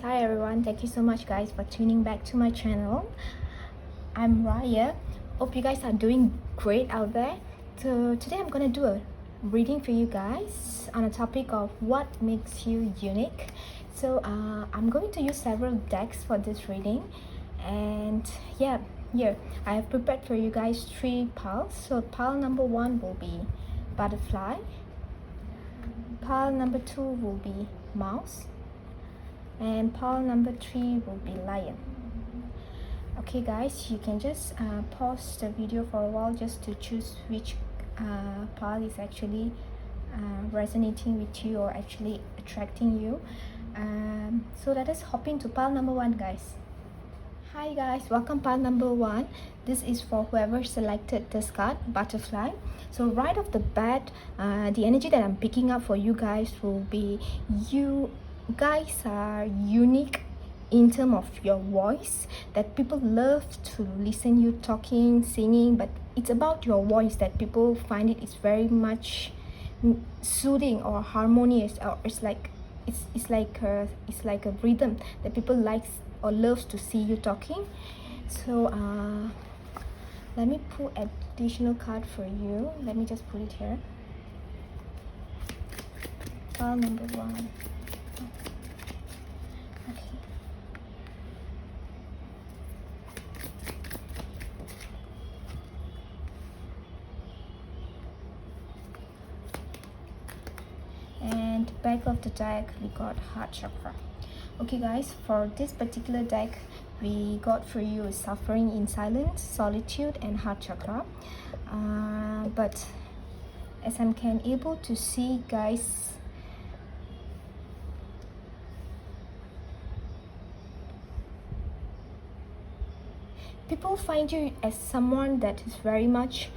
Hi everyone, thank you so much guys for tuning back to my channel. I'm Raya. Hope you guys are doing great out there. So today I'm gonna do a reading for you guys on a topic of what makes you unique. So I'm going to use several decks for this reading, and yeah, here I have prepared for you guys 3 piles. So pile number 1 will be butterfly, pile number 2 will be mouse, and pile number 3 will be lion. Okay guys, you can just pause the video for a while just to choose which pile is actually resonating with you or actually attracting you. So let us hop into pile number 1 guys. Hi guys, welcome pile number 1. This is for whoever selected this card, butterfly. So right off the bat, the energy that I'm picking up for you guys will be you guys are unique in terms of your voice, that people love to listen you talking, singing, but it's about your voice that people find it is very much soothing or harmonious, or it's like a rhythm that people likes or loves to see you talking. So let me pull additional card for you. Let me just put it here. File number 1. Okay. And back of the deck we got heart chakra. Okay guys, for this particular deck we got for you is suffering in silence, solitude, and heart chakra. But as I'm able to see guys, people find you as someone that is very much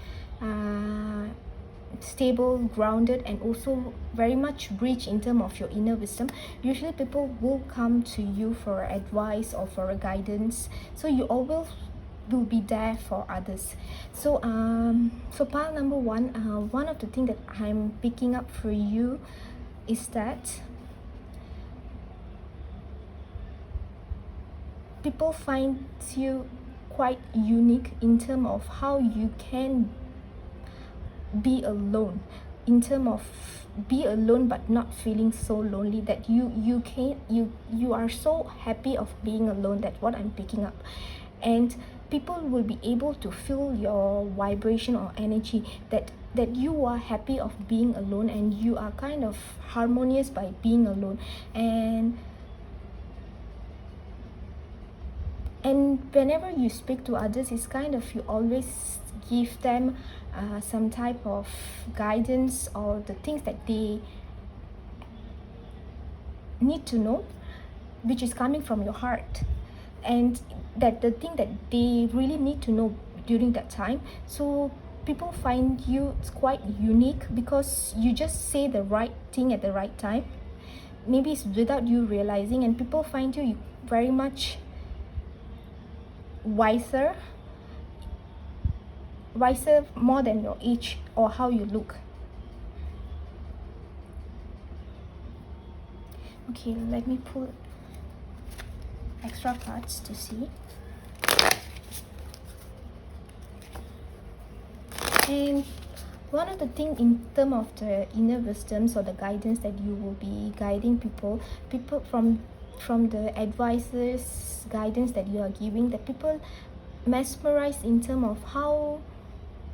stable, grounded, and also very much rich in terms of your inner wisdom. Usually people will come to you for advice or for a guidance, so you always will be there for others. So so pile number 1, one of the things that I'm picking up for you is that people find you quite unique in terms of how you can be alone, in terms of be alone but not feeling so lonely, that you are so happy of being alone. That's what I'm picking up. And people will be able to feel your vibration or energy, that you are happy of being alone and you are kind of harmonious by being alone. And whenever you speak to others, it's kind of you always give them some type of guidance or the things that they need to know, which is coming from your heart, and that the thing that they really need to know during that time. So people find you quite unique because you just say the right thing at the right time, maybe it's without you realizing, and people find you very much wiser more than your age or how you look. Okay, let me pull extra cards to see. And one of the things in terms of the inner wisdoms or the guidance that you will be guiding people from the advisors, guidance that you are giving, that people mesmerized in terms of how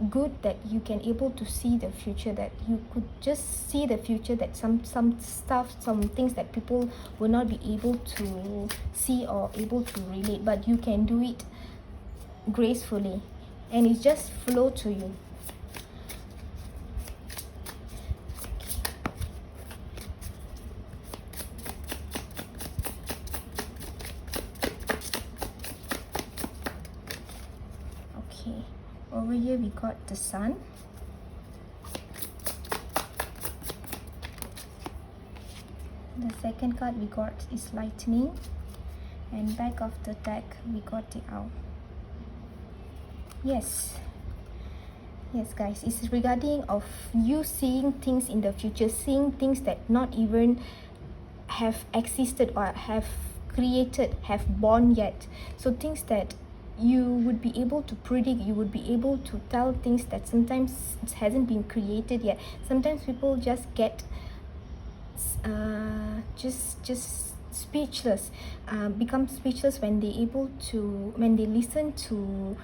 good that you can able to see the future, that you could just see the future, that some stuff, some things that people will not be able to see or able to relate, but you can do it gracefully and it just flow to you. Over here we got the sun, the second card we got is lightning, and back of the deck we got the owl. Yes guys, it's regarding of you seeing things in the future, seeing things that not even have existed or have created, have born yet. So things that you would be able to predict, you would be able to tell things that sometimes it hasn't been created yet. Sometimes people just get just speechless, become speechless when they listen to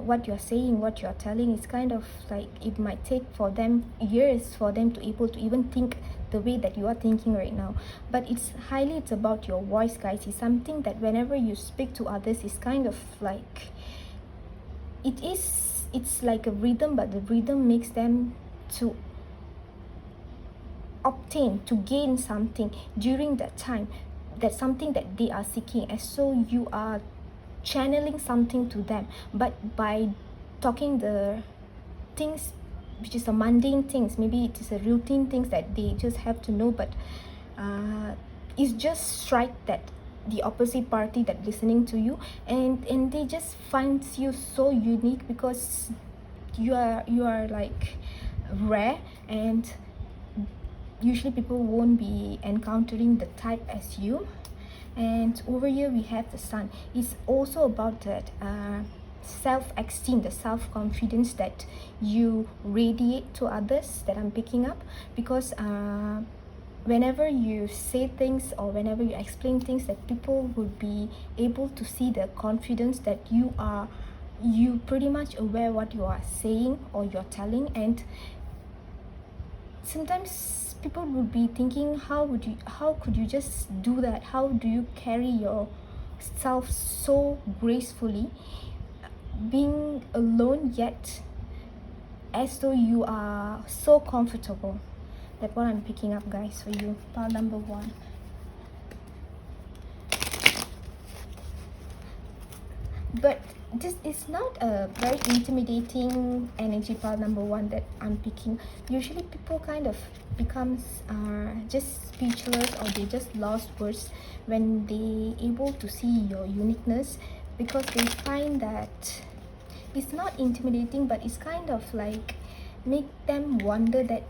what you're saying, what you're telling. It's kind of like it might take for them years for them to able to even think the way that you are thinking right now. But it's about your voice, guys. It's something that whenever you speak to others, it's kind of like it's like a rhythm, but the rhythm makes them to gain something during that time, that's something that they are seeking. As so you are channeling something to them, but by talking the things which is the mundane things, maybe it is a routine things that they just have to know, but it's just strike that the opposite party that listening to you, and they just finds you so unique because you are like rare, and usually people won't be encountering the type as you. And over here we have the sun. It's also about that self-esteem, the self-confidence that you radiate to others, that I'm picking up. Because whenever you say things or whenever you explain things, that people would be able to see the confidence that you pretty much aware what you are saying or you're telling. And sometimes people would be thinking, how could you just do that? How do you carry yourself so gracefully, being alone yet as though you are so comfortable? That's what I'm picking up, guys, for you. Pile number 1. But this is not a very intimidating energy, pile number 1, that I'm picking. Usually people kind of becomes just speechless, or they just lost words when they able to see your uniqueness, because they find that it's not intimidating, but it's kind of like make them wonder that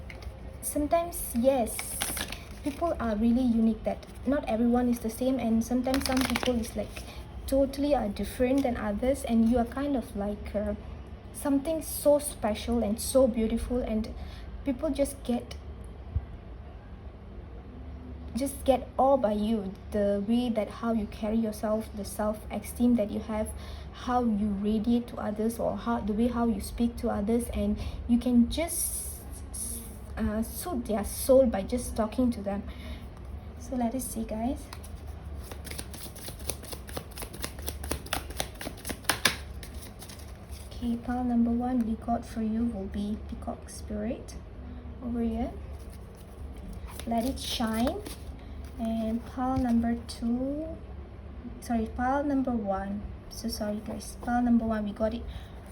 sometimes, yes, people are really unique, that not everyone is the same, and sometimes some people is like totally are different than others, and you are kind of like something so special and so beautiful, and people just get awed by you, the way that how you carry yourself, the self-esteem that you have, how you radiate to others, or the way how you speak to others, and you can just soothe their soul by just talking to them. So let us see, guys. Okay, pile number 1 we got for you will be Peacock Spirit over here. Let it shine. And pile number 1, so sorry guys, pile number 1 we got it,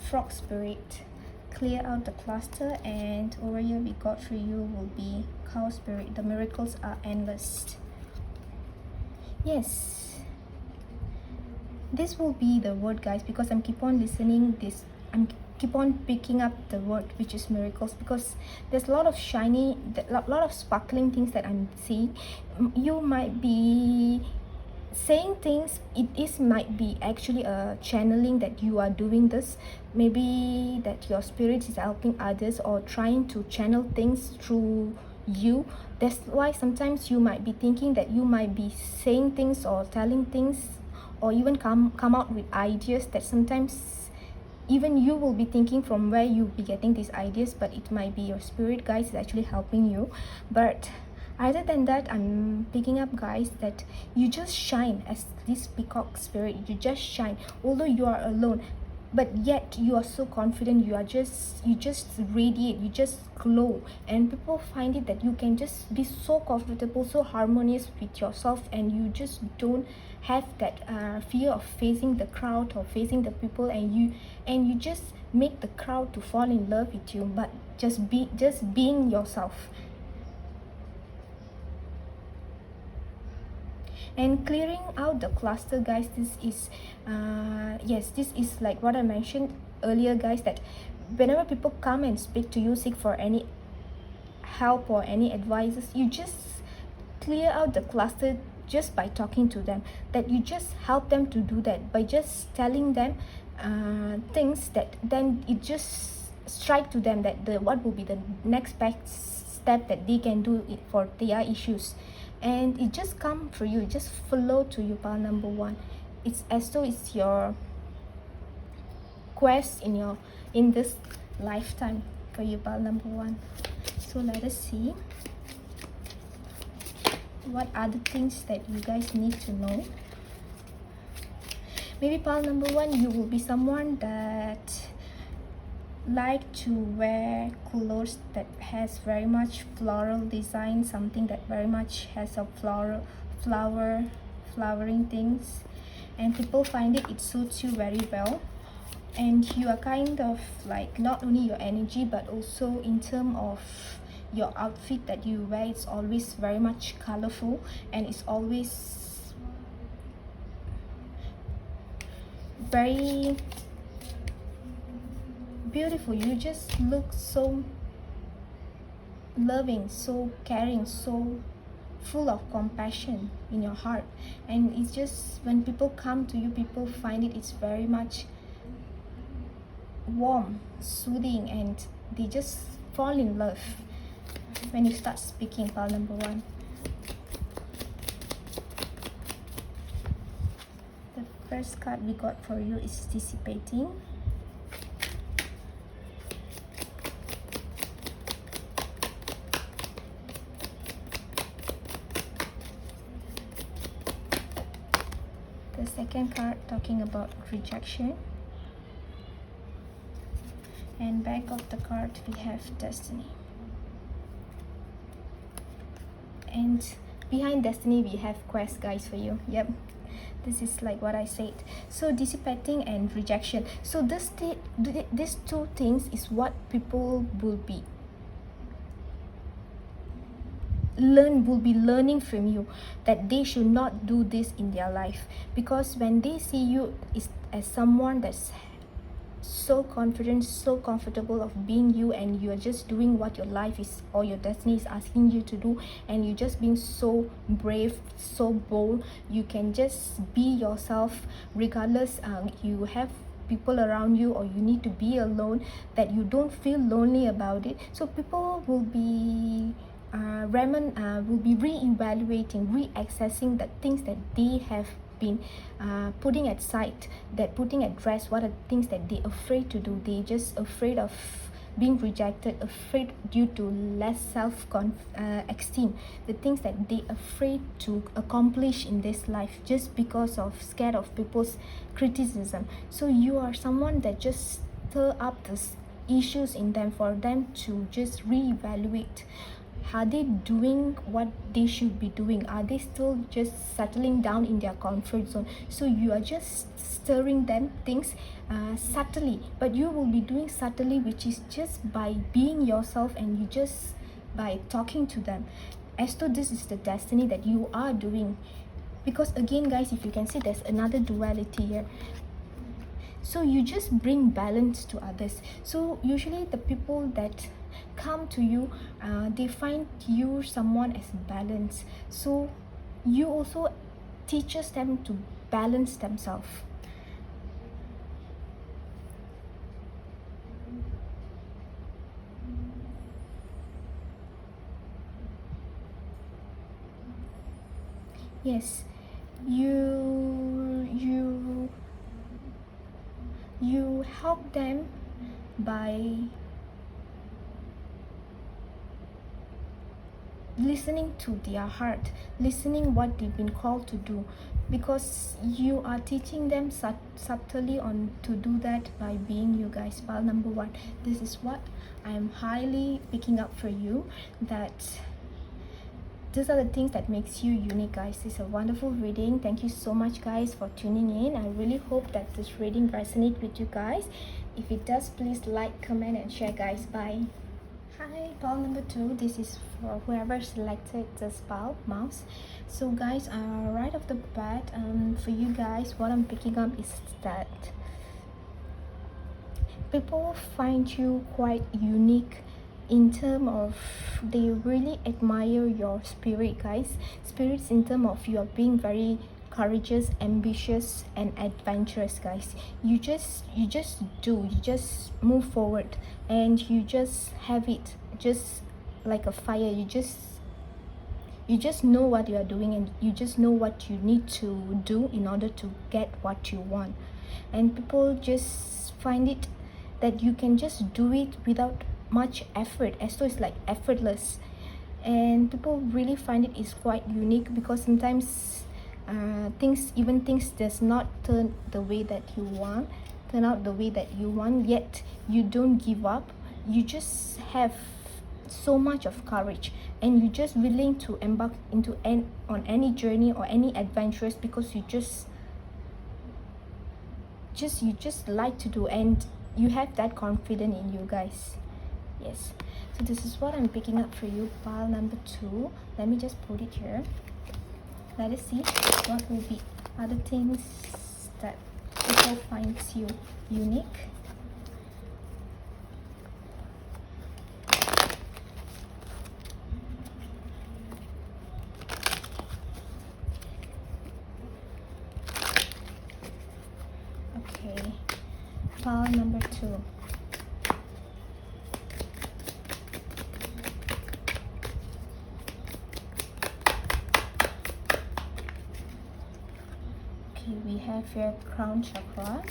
Frog Spirit. Clear out the cluster. And over here we got for you will be Cow Spirit. The miracles are endless. Yes, this will be the word, guys, because I'm keep on listening this, I'm keep on picking up the word, which is miracles, because there's a lot of shiny, a lot of sparkling things that I'm seeing. You might be saying things, might be actually a channeling that you are doing this, maybe that your spirit is helping others or trying to channel things through you. That's why sometimes you might be thinking that you might be saying things or telling things, or even come out with ideas that sometimes even you will be thinking from where you'll be getting these ideas, but it might be your spirit, guys, is actually helping you. But other than that, I'm picking up, guys, that you just shine as this Peacock Spirit. You just shine, although you are alone, but yet you are so confident. You just radiate, you just glow, and people find it that you can just be so comfortable, so harmonious with yourself, and you just don't have that fear of facing the crowd or facing the people, and you just make the crowd to fall in love with you, but just being yourself. And clearing out the cluster, guys, this is this is like what I mentioned earlier, guys, that whenever people come and speak to you, seek for any help or any advices, you just clear out the cluster just by talking to them, that you just help them to do that by just telling them things that then it just strike to them that what will be the next best step that they can do it for their issues, and it just come for you, it just flow to you, pile number one. It's as though it's your quest in this lifetime for you, pile number one. So let us see what are the things that you guys need to know. Maybe pile number one, you will be someone that like to wear clothes that has very much floral design, something that very much has a flowering things, and people find it suits you very well. And you are kind of like, not only your energy but also in terms of your outfit that you wear, it's always very much colorful and it's always very beautiful. You just look so loving, so caring, so full of compassion in your heart, and it's just when people come to you, people find it's very much warm, soothing, and they just fall in love when you start speaking, pile number one. The first card we got for you is dissipating. The second card talking about rejection. And back of the card we have destiny. And behind destiny we have quest, guys, for you. Yep, this is like what I said. So dissipating and rejection. So these two things is what people will be learning from you, that they should not do this in their life, because when they see you as someone that's so confident, so comfortable of being you, and you're just doing what your life is or your destiny is asking you to do, and you're just being so brave, so bold, you can just be yourself regardless you have people around you or you need to be alone, that you don't feel lonely about it. So people will be re-evaluating, re-accessing the things that they have been putting aside, that putting at rest, what are the things that they're afraid to do. They just afraid of being rejected, afraid due to less esteem, the things that they afraid to accomplish in this life just because of scared of people's criticism. So you are someone that just stir up the issues in them, for them to just re-evaluate. Are they doing what they should be doing? Are they still just settling down in their comfort zone? So you are just stirring them things subtly, but you will be doing subtly, which is just by being yourself, and you just by talking to them, as though this is the destiny that you are doing. Because again, guys, if you can see, there's another duality here. So you just bring balance to others. So usually the people that come to you, they find you someone as balanced, so you also teaches them to balance themselves. Yes, you help them by listening to their heart, listening what they've been called to do, because you are teaching them subtly on to do that by being you, guys. Pile number one, this is what I am highly picking up for you, that these are the things that makes you unique, guys. It's a wonderful reading. Thank you so much, guys, for tuning in. I really hope that this reading resonates with you guys. If it does, please like, comment, and share, guys. Bye. Hi, pile number two. This is for whoever selected this pile, mouse. So guys, right off the bat, for you guys, what I'm picking up is that people find you quite unique in term of they really admire your spirit, guys. Spirits in term of you are being very courageous, ambitious and adventurous, guys. You just move forward, and you just have it just like a fire. You just know what you are doing, and you just know what you need to do in order to get what you want. And people just find it that you can just do it without much effort, as though it's like effortless. And people really find it is quite unique, because sometimes things does not turn the way that you want turn out the way that you want, yet you don't give up. You just have so much of courage, and you're just willing to embark into on any journey or any adventures, because you just like to do, and you have that confidence in you, guys. Yes, so this is what I'm picking up for you, pile number 2. Let me just put it here. Let us see what will be other things that people finds you unique. Okay, pile number 2. We have your crown chakra,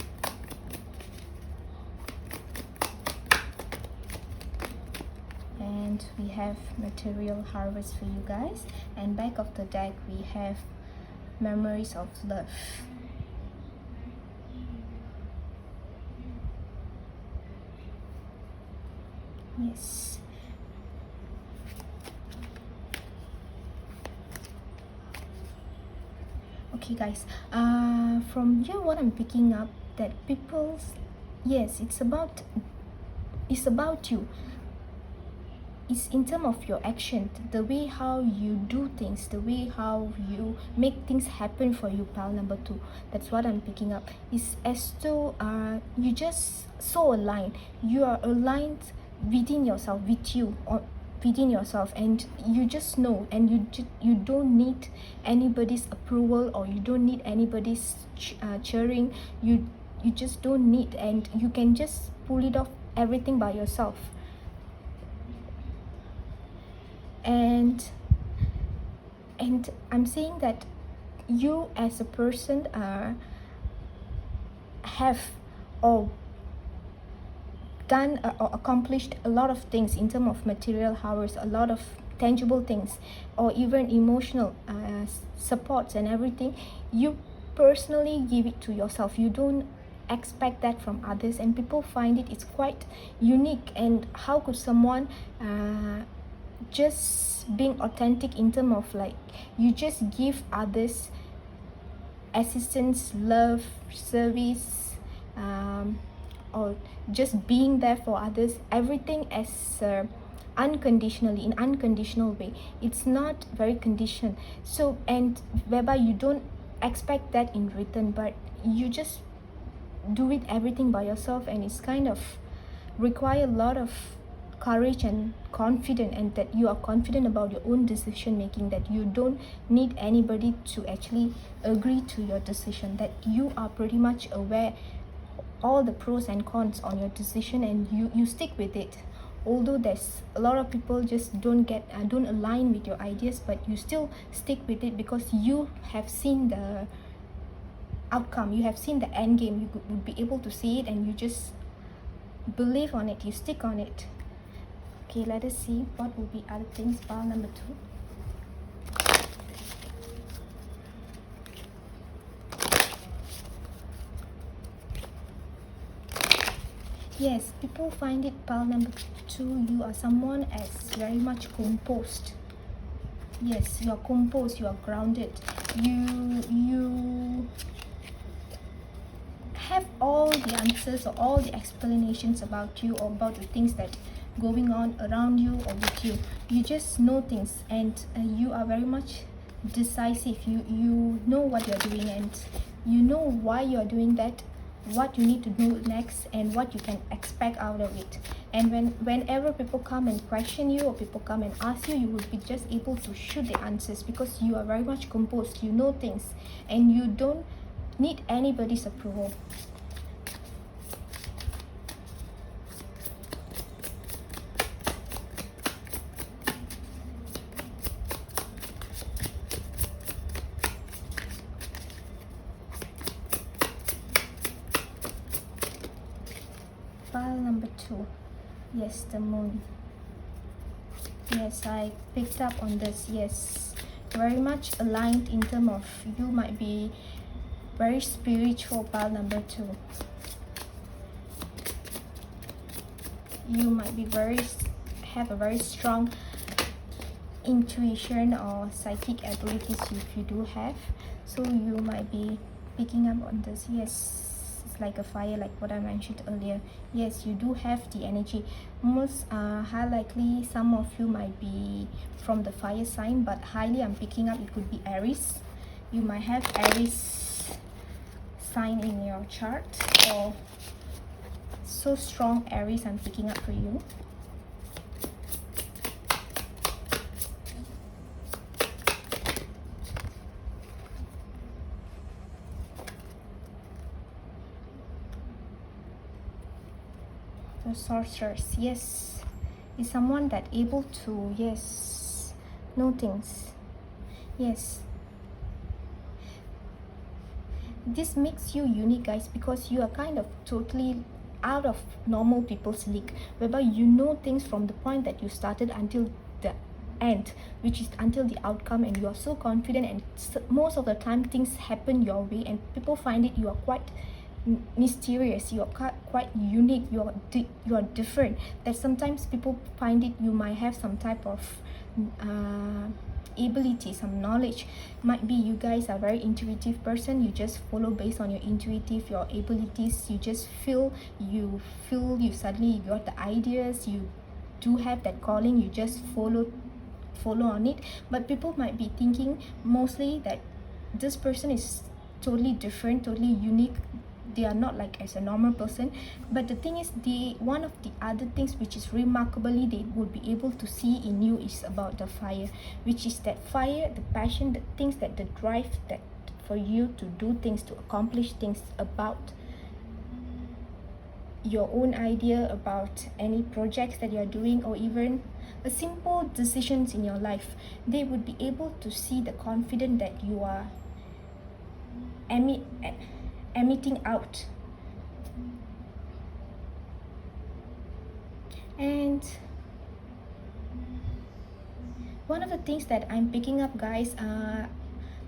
and we have material harvest for you guys, and back of the deck we have memories of love. Yes. Okay, guys, from here what I'm picking up, that people's, yes, it's about you. It's in terms of your action, the way how you do things, the way how you make things happen for you, pile number 2. That's what I'm picking up. It's as though you just so aligned. You are aligned within yourself, with you, or within yourself, and you just know, and you don't need anybody's approval, or you don't need anybody's cheering. You just don't need, and you can just pull it off everything by yourself. And I'm saying that you as a person have or done or accomplished a lot of things in terms of material hours, a lot of tangible things, or even emotional supports and everything. You personally give it to yourself. You don't expect that from others, and people find it's quite unique. And how could someone just being authentic in terms of like, you just give others assistance, love, service, or just being there for others, everything as unconditionally, in unconditional way. It's not very conditioned, so, and whereby you don't expect that in return, but you just do it everything by yourself, and it's kind of require a lot of courage and confidence, and that you are confident about your own decision making, that you don't need anybody to actually agree to your decision, that you are pretty much aware all the pros and cons on your decision, and you stick with it. Although there's a lot of people just don't align with your ideas, but you still stick with it, because you have seen the outcome, you have seen the end game, you would be able to see it, and you just believe on it, you stick on it. Okay, let us see what will be other things, pile number 2. Yes, people find it, pile number 2, you are someone as very much composed. Yes, you are composed, you are grounded. You have all the answers or all the explanations about you, or about the things that going on around you or with you. You just know things, and you are very much decisive. You know what you're doing, and you know why you're doing that, what you need to do next and what you can expect out of it. And whenever people come and question you or people come and ask you, you will be just able to shoot the answers because you are very much composed, you know things, and you don't need anybody's approval. Pile number 2. Yes, the moon. Yes, I picked up on this. Yes, very much aligned in terms of you might be very spiritual. Pile number 2. You might be have a very strong intuition or psychic abilities if you do have. So you might be picking up on this. Yes, like a fire, like what I mentioned earlier. Yes, you do have the energy. Most high likely some of you might be from the fire sign, but highly I'm picking up it could be Aries. You might have Aries sign in your chart, or so strong Aries I'm picking up for you. The sorcerers, yes, is someone that able to, yes, know things. Yes, this makes you unique, guys, because you are kind of totally out of normal people's league, whereby you know things from the point that you started until the end, which is until the outcome, and you are so confident, and most of the time things happen your way and people find it you are quite mysterious, you are quite unique, you are different, that sometimes people find it you might have some type of ability, some knowledge. Might be you guys are very intuitive person, you just follow based on your intuitive, your abilities, you just feel you suddenly got the ideas, you do have that calling, you just follow on it. But people might be thinking mostly that this person is totally different, totally unique, they are not like as a normal person. But the thing is, one of the other things which is remarkably they would be able to see in you is about the fire, which is that fire, the passion, the things that the drive that for you to do things, to accomplish things, about your own idea, about any projects that you're doing, or even a simple decisions in your life. They would be able to see the confidence that you are emitting out. And one of the things that I'm picking up, guys,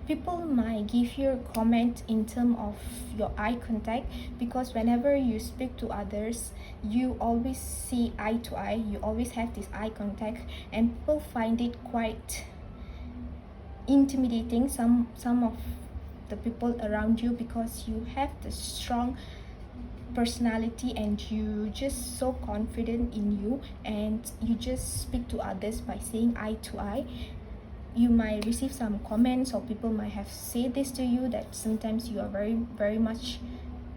people might give you a comment in terms of your eye contact, because whenever you speak to others you always see eye to eye, you always have this eye contact, and people find it quite intimidating, some of the people around you, because you have the strong personality and you just so confident in you, and you just speak to others by saying eye to eye. You might receive some comments, or people might have said this to you, that sometimes you are very, very much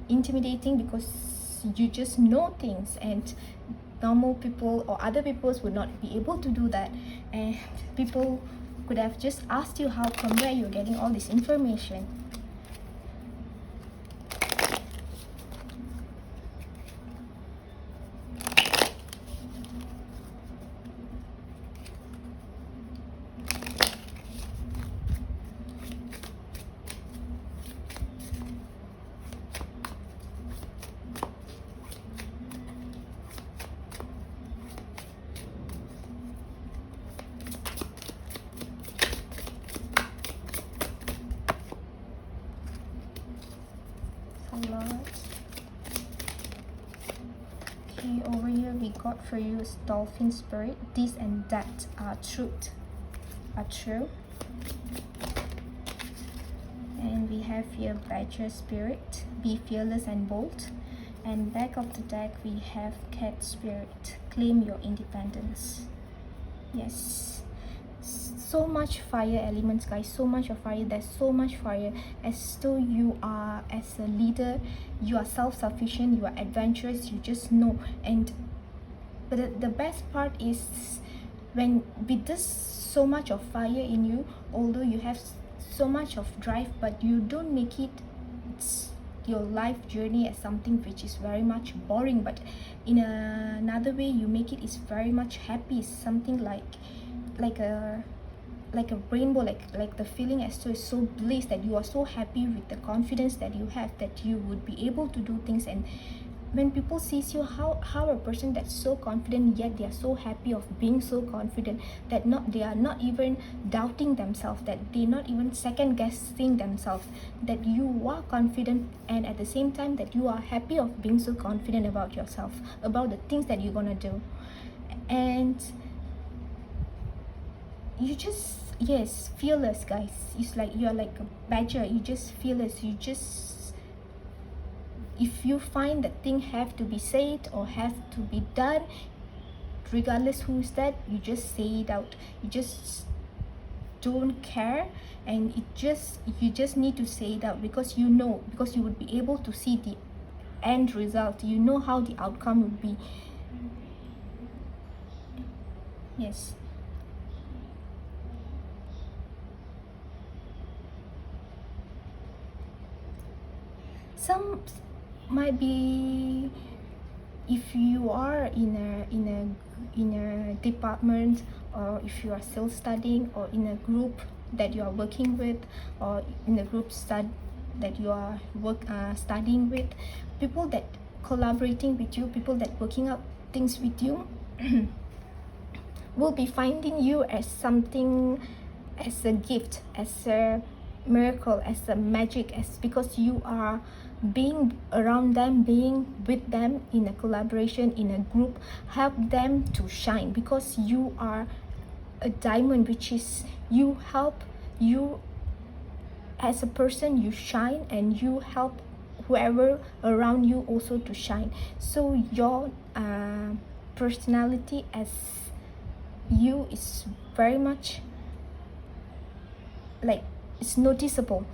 intimidating because you just know things, and normal people or other peoples would not be able to do that. And people could have just asked you how from where you're getting all this information. Okay, over here we got for you is dolphin spirit. This and that are true. And we have here badger spirit, be fearless and bold. And back of the deck we have cat spirit, claim your independence. Yes, so much fire elements, guys, so much of fire. There's so much fire. As though you are, as a leader, you are self-sufficient, you are adventurous, you just know. And but the best part is, when with this so much of fire in you, although you have so much of drive, but you don't make it your life journey as something which is very much boring, but in another way you make it is very much happy, something like a rainbow, like the feeling as though is so bliss, that you are so happy with the confidence that you have, that you would be able to do things. And when people sees you, how a person that's so confident, yet they are so happy of being so confident, that they are not even doubting themselves, that they're not even second guessing themselves, that you are confident, and at the same time that you are happy of being so confident about yourself, about the things that you're gonna do. And you just, yes, fearless, guys. It's like you're like a badger. You just fearless. You just, if you find that thing have to be said or have to be done, regardless who's that, you just say it out. You just don't care, and you just need to say it out, because you know, because you would be able to see the end result. You know how the outcome would be. Yes. Some might be, if you are in a department, or if you are still studying, or in a group that you are working with, or in a group that you are studying with, people that collaborating with you, people that working out things with you will be finding you as something, as a gift, as a miracle, as a magic, as because you are being around them, being with them in a collaboration, in a group, help them to shine, because you are a diamond, which is, you help, you as a person, you shine, and you help whoever around you also to shine. So your personality as you is very much like, it's noticeable,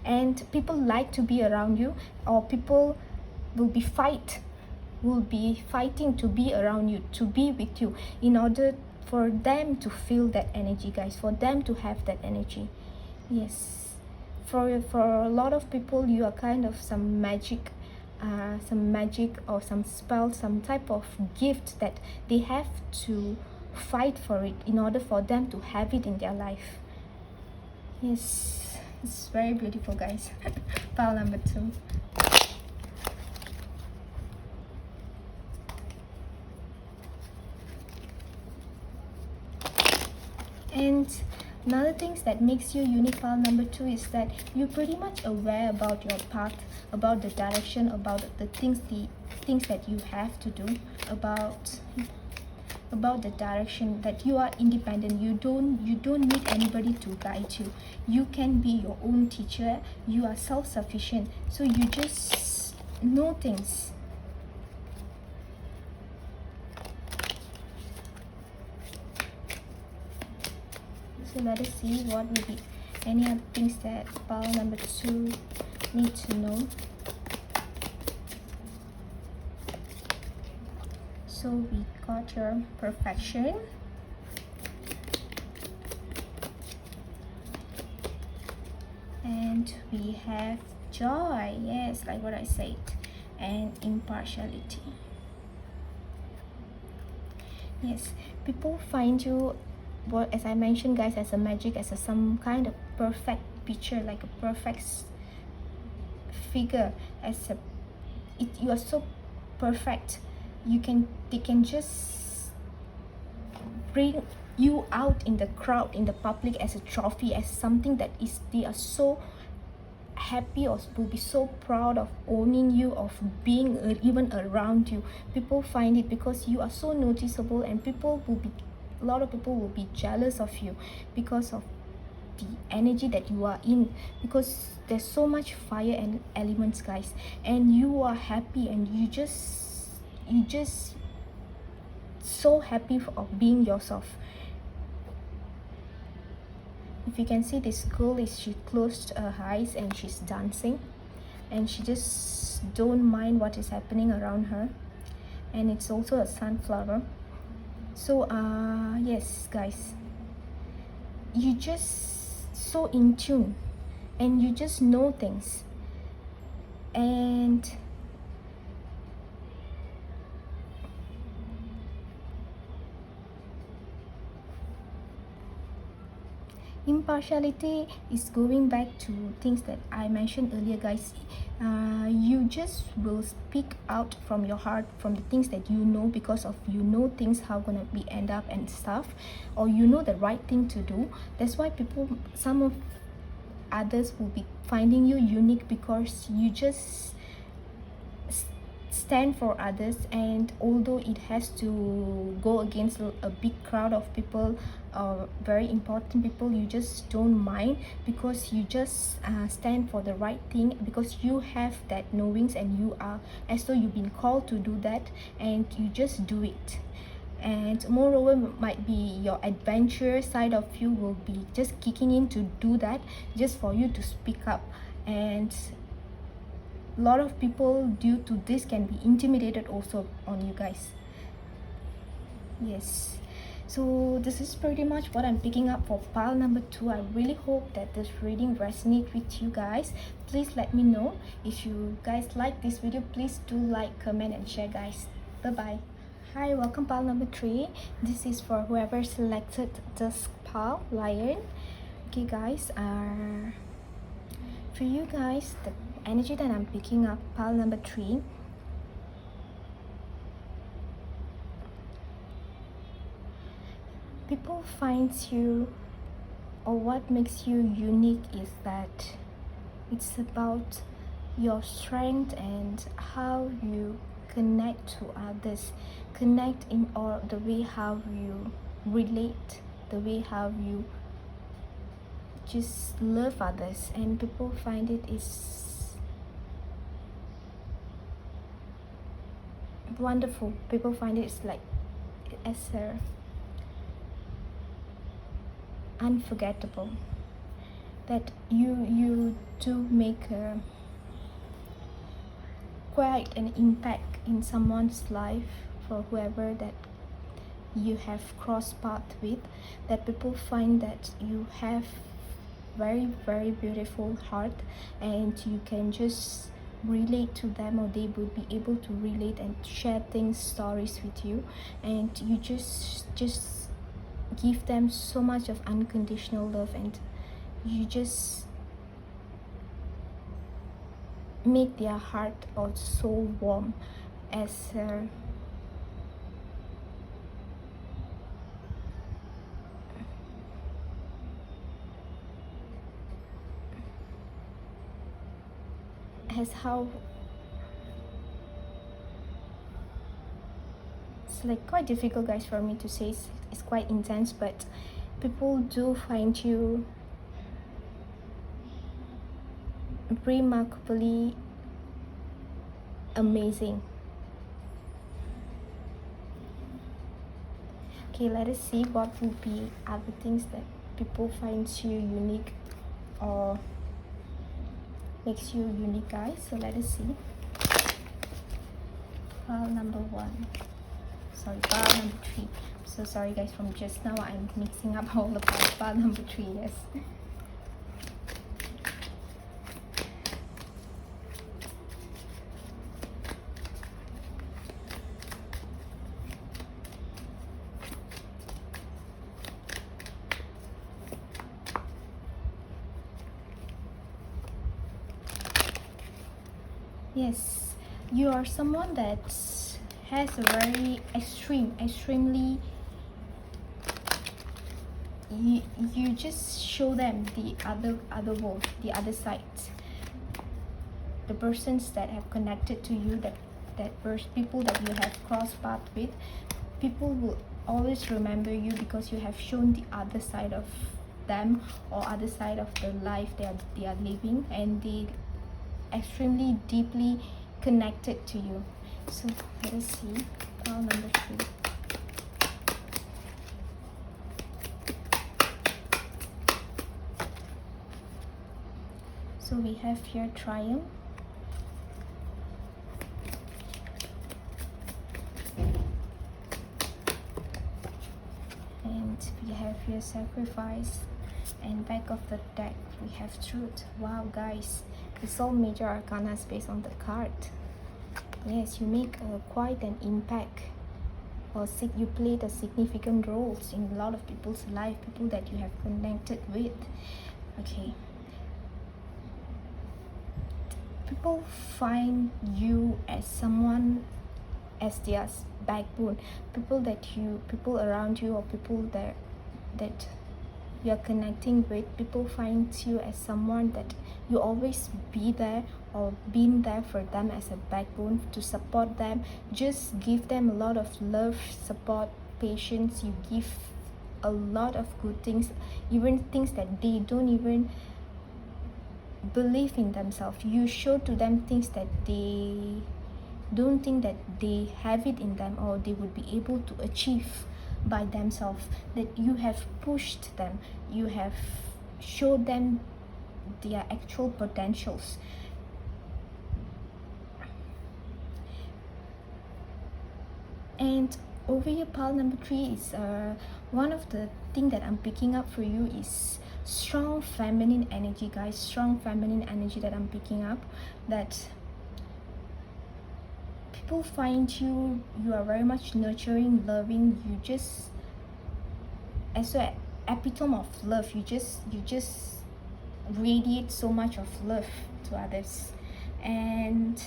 and people like to be around you, or people will be fighting to be around you, to be with you, in order for them to feel that energy, guys, for them to have that energy. Yes, for a lot of people, you are kind of some magic or some spell, some type of gift that they have to fight for it in order for them to have it in their life. Yes, it's very beautiful, guys. Pile number 2. And another things that makes you unique, pile number 2, is that you're pretty much aware about your path, about the direction, about the things that you have to do, about the direction, that you are independent. You don't need anybody to guide you. You can be your own teacher. You are self-sufficient, so you just know things. So let us see what will be any other things that pile number 2 need to know. So we got your perfection, and we have joy, yes, like what I said, and impartiality. Yes, people find you, well, as I mentioned, guys, as a magic, as some kind of perfect picture, like a perfect figure, you are so perfect. They can just bring you out in the crowd, in the public, as a trophy, as something that is, they are so happy, or will be so proud of owning you, of being even around you. People find it because you are so noticeable, and a lot of people will be jealous of you because of the energy that you are in, because there's so much fire and elements, guys, and you are happy, and you just so happy of being yourself. If you can see, this girl is, she closed her eyes and she's dancing, and she just don't mind what is happening around her. And it's also a sunflower. So yes guys, you just so in tune and you just know things. And impartiality is going back to things that I mentioned earlier, guys. You just will speak out from your heart, from the things that you know, because of you know things how gonna be end up and stuff, or you know the right thing to do. That's why people, some of others will be finding you unique, because you just stand for others. And although it has to go against a big crowd of people, very important people, you just don't mind, because you just stand for the right thing, because you have that knowings, and you are as though you've been called to do that, and you just do it. And moreover, might be your adventure side of you will be just kicking in to do that, just for you to speak up. And a lot of people, due to this, can be intimidated also on you guys. Yes, so this is pretty much what I'm picking up for pile number 2. I really hope that this reading resonates with you guys. Please let me know. If you guys like this video, please do like, comment and share, guys. Bye bye. Hi, welcome pile number 3. This is for whoever selected this pile, lion. Okay guys, for you guys, the energy that I'm picking up, pile number 3, people finds you, or what makes you unique is that it's about your strength and how you connect to others, connect in or the way how you relate, the way how you just love others. And people find it is wonderful. People find it's like as a unforgettable, that you do make quite an impact in someone's life, for whoever that you have crossed path with, that people find that you have very very beautiful heart, and you can just relate to them, or they will be able to relate and share things, stories with you, and you just give them so much of unconditional love, and you just make their heart so warm as how it's like quite difficult, guys, for me to say. It's quite intense, but people do find you remarkably amazing. Okay, let us see what would be other things that people find you unique or makes you unique, guys. So let us see. Pile number 1. Sorry, pile number 3. So sorry guys, from just now I'm mixing up all the piles. Pile number 3, yes. Yes, you are someone that has a very extremely, you just show them the other world, the other side. The persons that have connected to you, people that you have crossed path with, people will always remember you, because you have shown the other side of them, or other side of the life they are living, and they extremely deeply connected to you. So let us see pile number 3. So we have here Triumph, and we have here Sacrifice, and back of the deck we have Truth. Wow guys, it's all major arcanas based on the card. Yes, you make quite an impact, or you played a significant roles in a lot of people's life, people that you have connected with. Okay, people find you as someone, as their backbone, people around you, or people that you're connecting with. People find you as someone that you always be there, or been there for them as a backbone to support them. Just give them a lot of love, support, patience. You give a lot of good things, even things that they don't even believe in themselves. You show to them things that they don't think that they have it in them, or they would be able to achieve by themselves. That you have pushed them, you have showed them their actual potentials. And over here, pile number 3 is one of the thing that I'm picking up for you is strong feminine energy, guys. Strong feminine energy that I'm picking up. That people find you are very much nurturing, loving. You just, as an epitome of love, you just radiate so much of love to others. And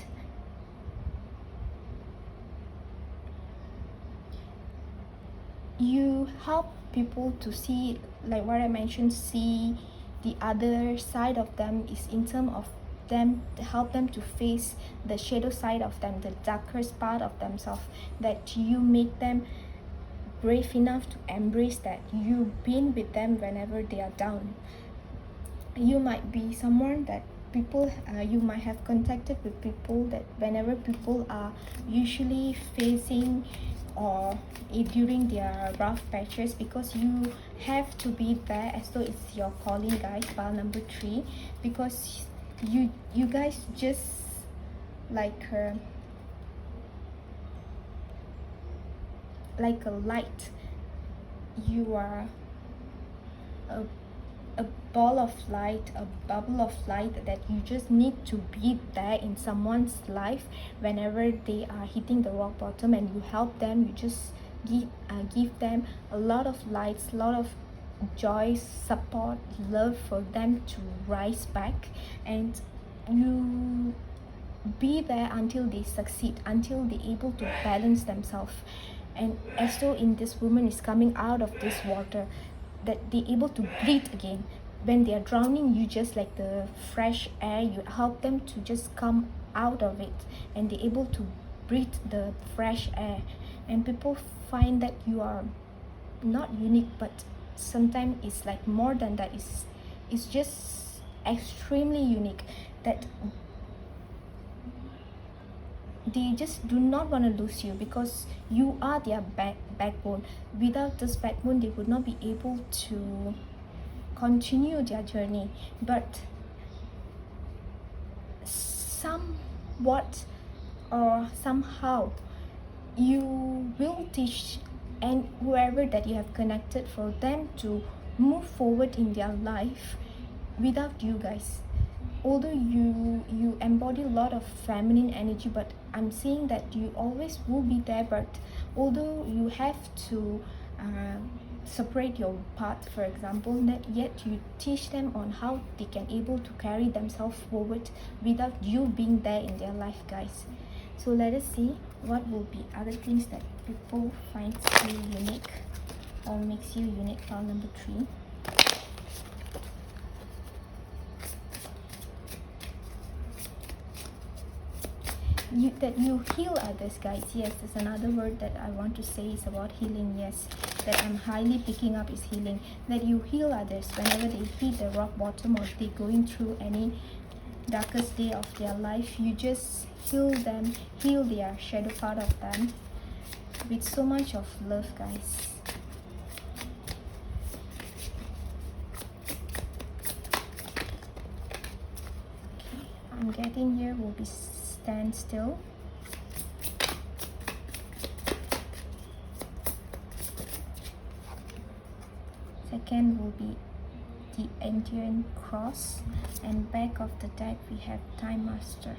you help people to see, like what I mentioned, see the other side of them, is in terms of them, to help them to face the shadow side of them, the darkest part of themselves. That you make them brave enough to embrace that. You've been with them whenever they are down. You might be someone that people, you might have contacted with people that whenever people are usually facing, or during their rough patches, because you have to be there as though it's your calling, guys. Pile number 3, because you guys just like a light. You are a ball of light, a bubble of light, that you just need to be there in someone's life whenever they are hitting the rock bottom, and you help them. You just give them a lot of lights, a lot of joy, support, love for them to rise back. And you be there until they succeed, until they're able to balance themselves. And as though in this woman is coming out of this water, that they're able to breathe again. When they are drowning, you just like the fresh air, you help them to just come out of it, and they're able to breathe the fresh air. And people find that you are not unique, but sometimes it's like more than that. It's just extremely unique, that they just do not want to lose you, because you are their backbone. Without this backbone, they would not be able to continue their journey. But somewhat or somehow, you will teach, and whoever that you have connected, for them to move forward in their life without you guys. Although you embody a lot of feminine energy, but I'm saying that you always will be there. But although you have to separate your path, for example, yet you teach them on how they can able to carry themselves forward without you being there in their life, guys. So let us see what will be other things that people find you unique, or makes you unique. Pile number 3. That you heal others, guys. Yes, there's another word that I want to say is about healing. Yes, that I'm highly picking up is healing. That you heal others whenever they hit the rock bottom, or they're going through any darkest day of their life. You just heal them, heal their shadow part of them with so much of love, guys. I'm getting here will be stand still. Second will be the Indian cross, and back of the deck we have Time Master.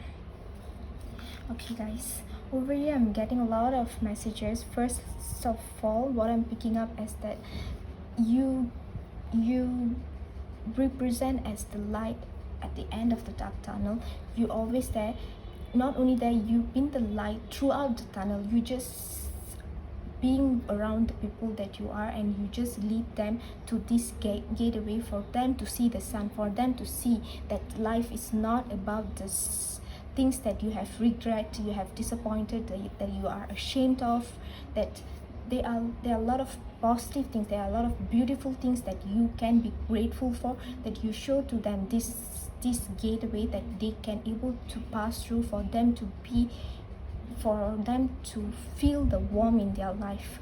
Okay guys, over here I'm getting a lot of messages. First of all, what I'm picking up is that you represent as the light at the end of the dark tunnel. You always there. Not only that, you've been the light throughout the tunnel. You just being around the people that you are, and you just lead them to this gateway for them to see the sun, for them to see that life is not about this things that you have regret, you have disappointed, that you are ashamed of, that there are a lot of positive things, there are a lot of beautiful things that you can be grateful for, that you show to them this gateway that they can able to pass through, for them to feel the warmth in their life.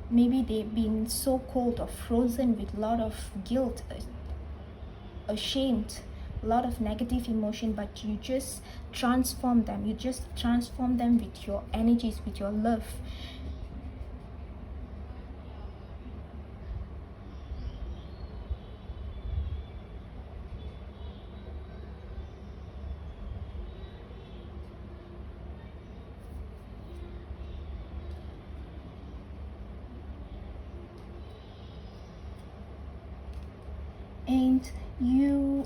Maybe they've been so cold or frozen with a lot of guilt, ashamed, a lot of negative emotion, but you just transform them. You just transform them with your energies, with your love. And you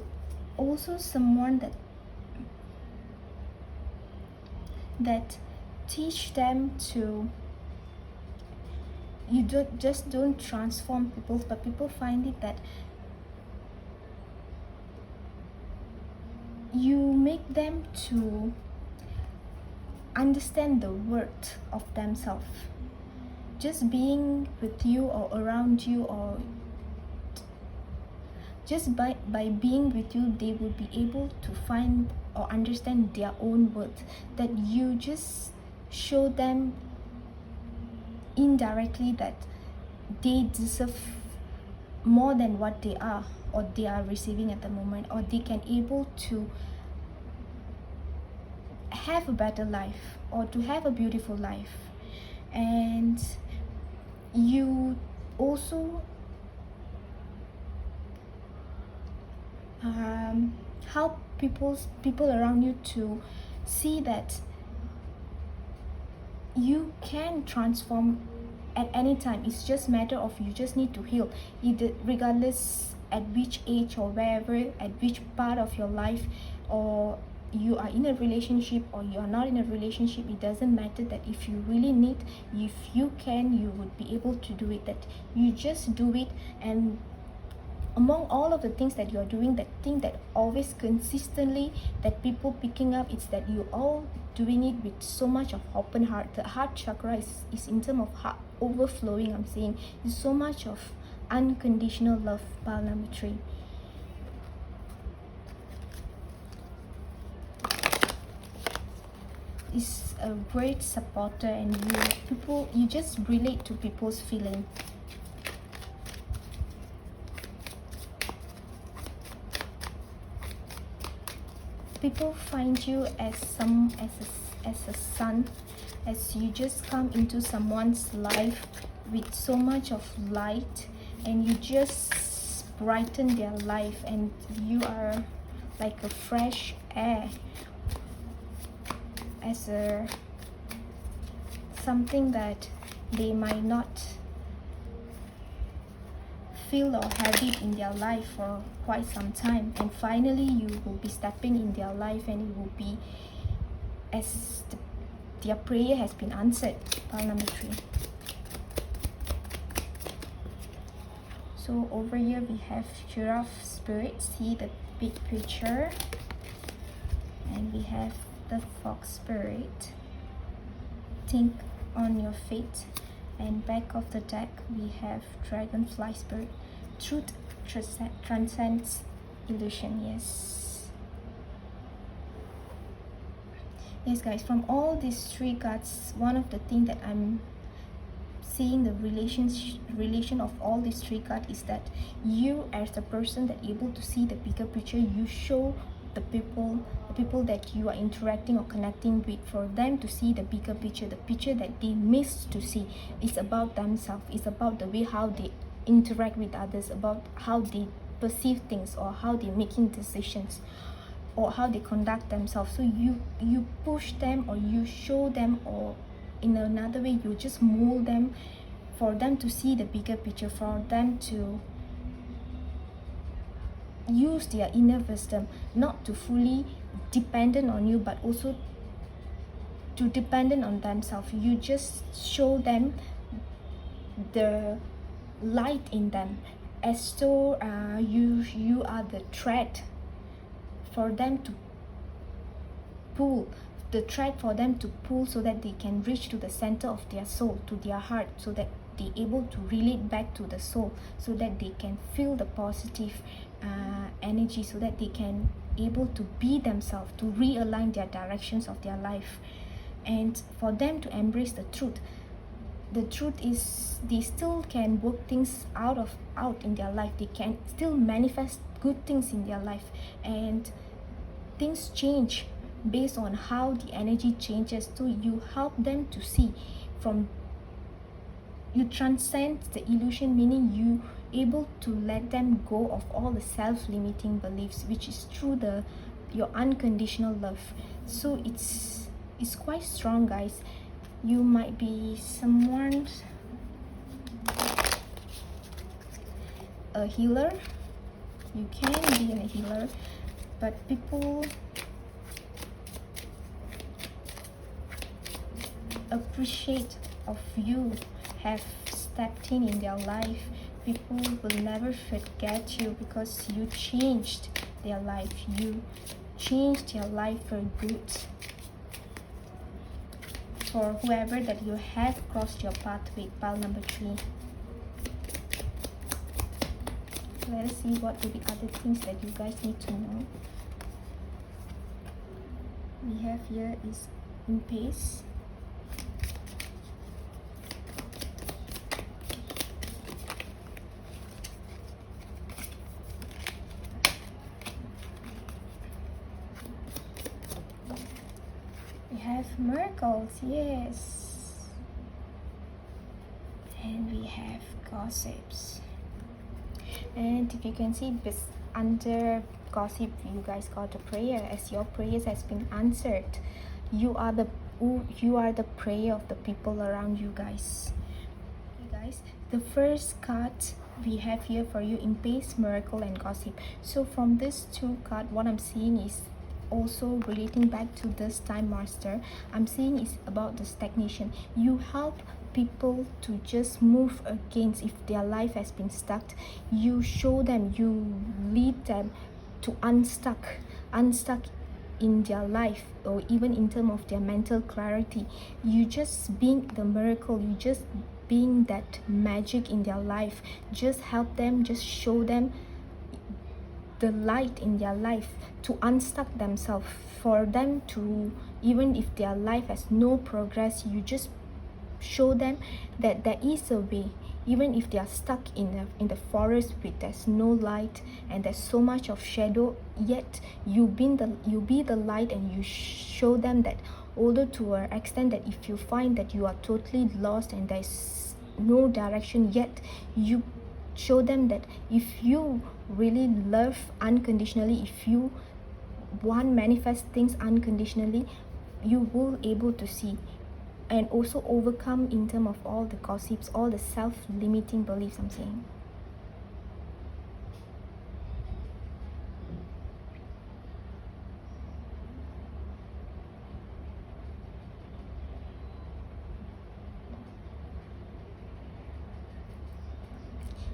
also someone that teach them to, you don't transform people, but people find it that you make them to understand the worth of themselves. Just being with you or around you, or just by being with you, they will be able to find or understand their own worth, that you just show them indirectly that they deserve more than what they are or they are receiving at the moment, or they can able to have a better life or to have a beautiful life. And you also help people around you to see that you can transform at any time. It's just matter of you just need to heal, either regardless at which age or wherever, at which part of your life, or you are in a relationship or you are not in a relationship. It doesn't matter, that if you really need, if you can, you would be able to do it, that you just do it. And among all of the things that you are doing, that thing that always consistently that people picking up, it's that you all doing it with so much of open heart. The heart chakra is in terms of heart overflowing. I'm saying is so much of unconditional love. Pile number 3. Is a great supporter, and you just relate to people's feeling. People find you as a sun, as you just come into someone's life with so much of light, and you just brighten their life, and you are like a fresh air, as a something that they might not feel or have it in their life for quite some time, and finally you will be stepping in their life, and it will be as their prayer has been answered. Pile number 3. So over here we have Giraffe Spirit, see the big picture, and we have the Fox Spirit, think on your fate, and back of the deck we have Dragonfly Spirit, truth transcends illusion. Yes guys, from all these 3 cards, one of the things that I'm seeing, the relation of all these 3 cards, is that you as the person that able to see the bigger picture, you show the people that you are interacting or connecting with, for them to see the bigger picture, the picture that they miss to see. It's about themselves, it's about the way how they interact with others, about how they perceive things, or how they're making decisions, or how they conduct themselves. So you push them, or you show them, or in another way you just mold them, for them to see the bigger picture, for them to use their inner wisdom, not to fully dependent on you, but also to dependent on themselves. You just show them the light in them, as though you are the thread for them to pull, so that they can reach to the center of their soul, to their heart, so that they're able to relate back to the soul, so that they can feel the positive energy, so that they can able to be themselves, to realign their directions of their life, and for them to embrace the truth. The truth is, they still can work things out in their life. They can still manifest good things in their life, and things change based on how the energy changes. So you help them to see from, you transcend the illusion, meaning you able to let them go of all the self-limiting beliefs, which is through your unconditional love. So it's quite strong, guys. You might be someone, a healer. You can be a healer, but people appreciate of you have stepped in their life. People will never forget you, because you changed their life. You changed their life for good. For whoever that you have crossed your path with, pile number 3. Let us see what will be other things that you guys need to know. We have here is in pace. We have miracles, yes. And we have gossips. And if you can see this under gossip, you guys got a prayer, as your prayers has been answered. You are the prayer of the people around you, guys. Okay, guys, the first card we have here for you in pace, miracle, and gossip. So from this 2 cards, what I'm seeing is also relating back to this time master. I'm seeing is about the stagnation. You help people to just move against, if their life has been stuck, you show them, you lead them to unstuck in their life, or even in terms of their mental clarity. You just being the miracle, you just being that magic in their life. Just help them, just show them the light in their life, to unstuck themselves, for them to, even if their life has no progress, you just show them that there is a way. Even if they are stuck in the forest with there's no light and there's so much of shadow, yet you be the light, and you show them that, although to an extent that if you find that you are totally lost and there's no direction, yet you show them that if you really love unconditionally, if you want manifest things unconditionally, you will able to see and also overcome in terms of all the gossips, all the self-limiting beliefs, I'm saying.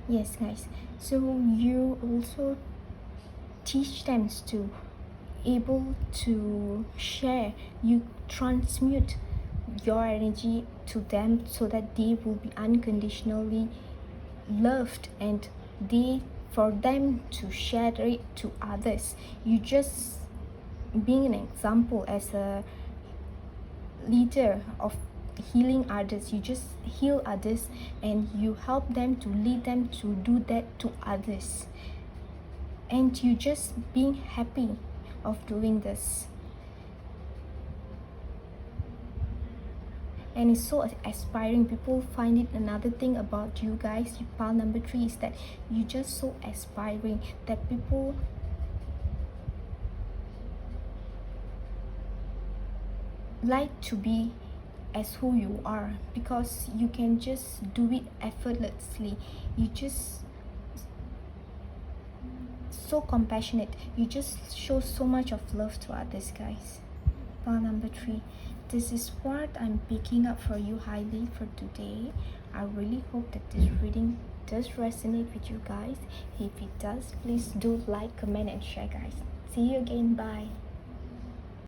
Yes, guys, so you also teach them to able to share, you transmute your energy to them, so that they will be unconditionally loved, and for them to share it to others. You just being an example as a leader of healing others. You just heal others, and you help them to lead them to do that to others, and you just being happy of doing this. And it's so aspiring. People find it another thing about you guys, pile number 3, is that you just so aspiring that people like to be as who you are, because you can just do it effortlessly. You just so compassionate, you just show so much of love to others, guys. Pile number 3, this is what I'm picking up for you highly for today. I really hope that this reading does resonate with you guys. If it does, please do like, comment and share, guys. See you again. Bye.